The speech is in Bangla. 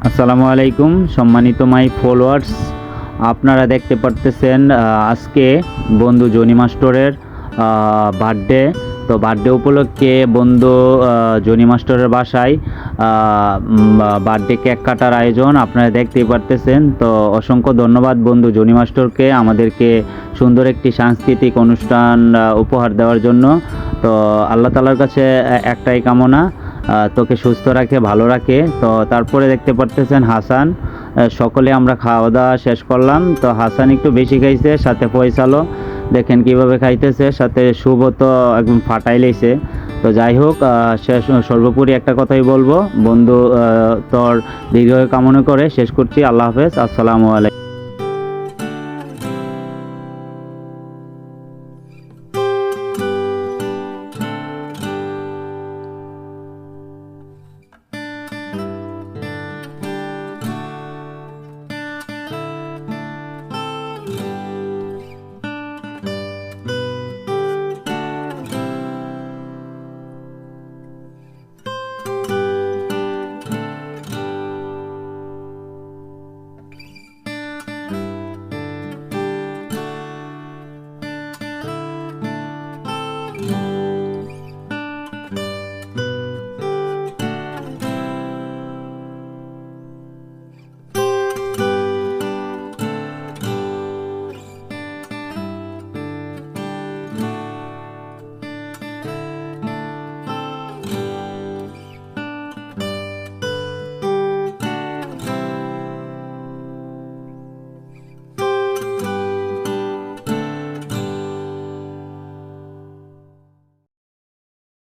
আসসালামু আলাইকুম সম্মানিত মাই ফলোয়ার্স, আপনারা দেখতে পারতেছেন আজকে বন্ধু জনি মাস্টারের বার্থডে। তো বার্থডে উপলক্ষে বন্ধু জনি মাস্টারের বাসায় বার্থডে কেক কাটার আয়োজন আপনারা দেখতেই পারতেছেন। তো অসংখ্য ধন্যবাদ বন্ধু জনি মাস্টারকে আমাদেরকে সুন্দর একটি সাংস্কৃতিক অনুষ্ঠান উপহার দেওয়ার জন্য। তো আল্লাহ তাআলার কাছে একটাই কামনা, তোকে সুস্থ রাখে, ভালো রাখে। তো তারপরে দেখতে পারতেছেন হাসান, সকলে আমরা খাওয়া দাওয়া শেষ করলাম। তো হাসান একটু বেশি খাইছে, সাথে ফয়সালও দেখেন কিভাবে খাইতেছে, সাথে শুভ তো একদম ফাটাই লেছে। তো যাই হোক, সর্বোপরি একটা কথাই বলবো বন্ধু, তোর দীর্ঘ কামনা করে শেষ করছি। আল্লাহ হাফেজ, আসসালামু আলাইকুম।